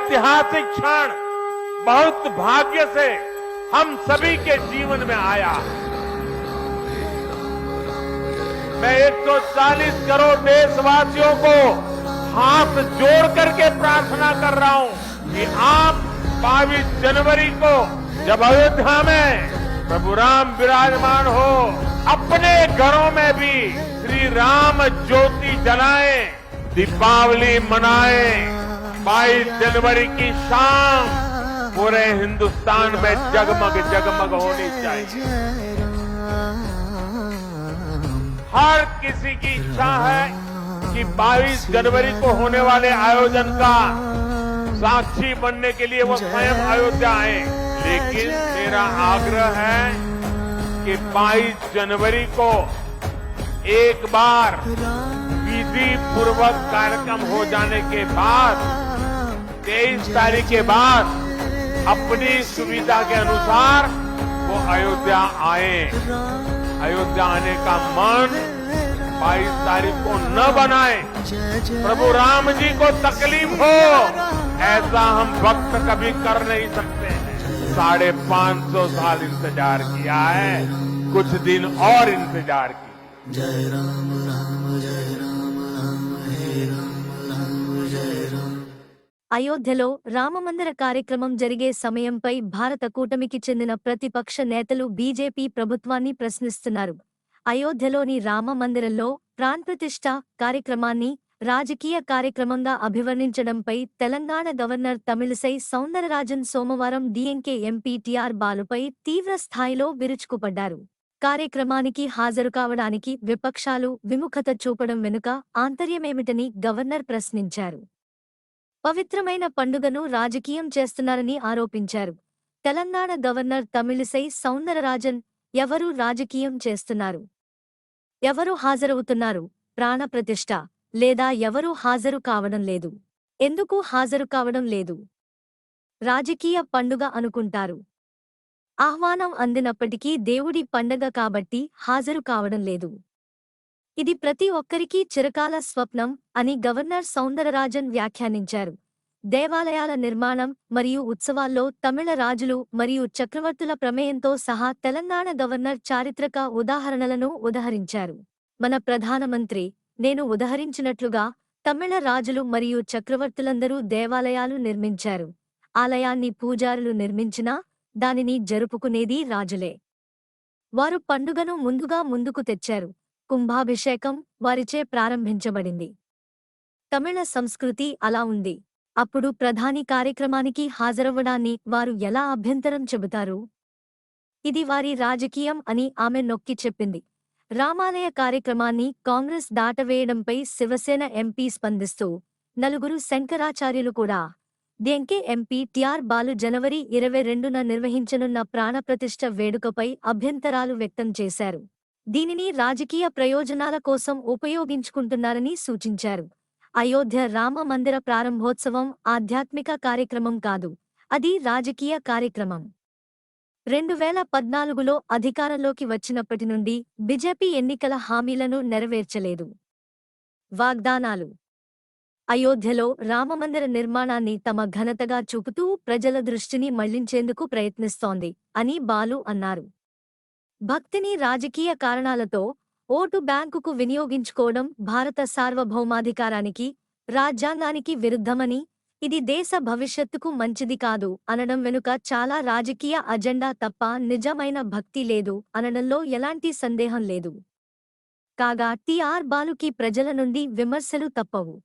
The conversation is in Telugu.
ऐतिहासिक क्षण बहुत भाग्य से हम सभी के जीवन में आया। मैं 140 करोड़ देशवासियों को हाथ जोड़ करके प्रार्थना कर रहा हूं कि आप 22 जनवरी को जब अयोध्या में प्रभु राम विराजमान हो, अपने घरों में भी श्री राम ज्योति जलाएं, दीपावली मनाएं। 22 जनवरी की शाम पूरे हिंदुस्तान में जगमग जगमग होनी चाहिए। हर किसी की इच्छा है कि 22 जनवरी को होने वाले आयोजन का साक्षी बनने के लिए वो स्वयं अयोध्या आए, लेकिन मेरा आग्रह है कि 22 जनवरी को एक बार विधि पूर्वक कार्यक्रम हो जाने के बाद 23 तारीख के बाद अपनी सुविधा के अनुसार वो अयोध्या आए। अयोध्या आने का मन 22 तारीख को न बनाए, प्रभु राम जी को तकलीफ हो, ऐसा हम वक्त कभी कर नहीं सकते हैं। 550 साल इंतजार किया है, कुछ दिन और इंतजार किया। जय राम राम जय राम राम हे राम राम जय राम। అయోధ్యలో రామమందిర కార్యక్రమం జరిగే సమయంపై భారత కూటమికి చెందిన ప్రతిపక్ష నేతలు బీజేపీ ప్రభుత్వాన్ని ప్రశ్నిస్తున్నారు. అయోధ్యలోని రామమందిరంలో ప్రాణప్రతిష్ఠ కార్యక్రమాన్ని రాజకీయ కార్యక్రమంగా అభివర్ణించడంపై తెలంగాణ గవర్నర్ తమిళిసై సౌందరరాజన్ సోమవారం డీఎంకే ఎంపీ టీఆర్ బాలుపై తీవ్ర స్థాయిలో విరుచుకుపడ్డారు. కార్యక్రమానికి హాజరు కావడానికి విపక్షాలు విముఖత చూపడం వెనుక ఆంతర్యమేమిటని గవర్నర్ ప్రశ్నించారు. పవిత్రమైన పండుగను రాజకీయం చేస్తున్నారని ఆరోపించారు. తెలంగాణ గవర్నర్ తమిళిసై సౌందరరాజన్ ఎవరు రాజకీయం చేస్తున్నారు, ఎవరు హాజరవుతున్నారు, ప్రాణప్రతిష్ఠ లేదా ఎవరూ హాజరు కావడం లేదు, ఎందుకు హాజరు కావడం లేదు, రాజకీయ పండుగ అనుకుంటారు, ఆహ్వానం అందినప్పటికీ దేవుడి పండగ కాబట్టి హాజరు కావడం లేదు, ఇది ప్రతి ఒక్కరికీ చిరకాల స్వప్నం అని గవర్నర్ సౌందరరాజన్ వ్యాఖ్యానించారు. దేవాలయాల నిర్మాణం మరియు ఉత్సవాల్లో తమిళ రాజులు మరియు చక్రవర్తుల ప్రమేయంతో సహా తెలంగాణ గవర్నర్ చారిత్రక ఉదాహరణలను ఉదహరించారు. మన ప్రధానమంత్రి నేను ఉదహరించినట్లుగా తమిళ రాజులు మరియు చక్రవర్తులందరూ దేవాలయాలు నిర్మించారు. ఆలయాన్ని పూజారులు నిర్మించినా దానిని జరుపుకునేది రాజులే. వారు పండుగను ముందుకు తెచ్చారు. కుంభాభిషేకం వారిచే ప్రారంభించబడింది. తమిళ సంస్కృతి అలా ఉంది. అప్పుడు ప్రధాని కార్యక్రమానికి హాజరవ్వడాన్ని వారు ఎలా అభ్యంతరం చెబుతారు? ఇది వారి రాజకీయం అని ఆమె నొక్కి చెప్పింది. రామాలయ కార్యక్రమాన్ని కాంగ్రెస్ దాటవేయడంపై శివసేన ఎంపీ స్పందిస్తూ నలుగురు శంకరాచార్యులు కూడా డీఎంకే ఎంపీ టీఆర్ బాలు జనవరి 22న నిర్వహించనున్న ప్రాణప్రతిష్ఠ వేడుకపై అభ్యంతరాలు వ్యక్తం చేశారు. దీనిని రాజకీయ ప్రయోజనాల కోసం ఉపయోగించుకుంటున్నారని సూచించారు. అయోధ్య రామ మందిర ప్రారంభోత్సవం ఆధ్యాత్మిక కార్యక్రమం కాదు, అది రాజకీయ కార్యక్రమం. 2014లో అధికారంలోకి వచ్చినప్పటి నుండి బీజేపీ ఎన్నికల హామీలను నెరవేర్చలేదు. వాగ్దానాలు. అయోధ్యలో రామమందిర నిర్మాణాన్ని తమ ఘనతగా చూపుతూ ప్రజల దృష్టిని మళ్లించేందుకు ప్రయత్నిస్తోంది అని బాలు అన్నారు. భక్తిని రాజకీయ కారణాలతో ఓటు బ్యాంకుకు వినియోగించుకోవడం భారత సార్వభౌమాధికారానికి, రాజ్యాంగానికి విరుద్ధమని, ఇది దేశ భవిష్యత్తుకు మంచిది కాదు అనడం వెనుక చాలా రాజకీయ అజెండా తప్ప నిజమైన భక్తి లేదు అనడంలో ఎలాంటి సందేహం లేదు. కాగా టీఆర్ బాలుకి ప్రజల నుండి విమర్శలు తప్పవు.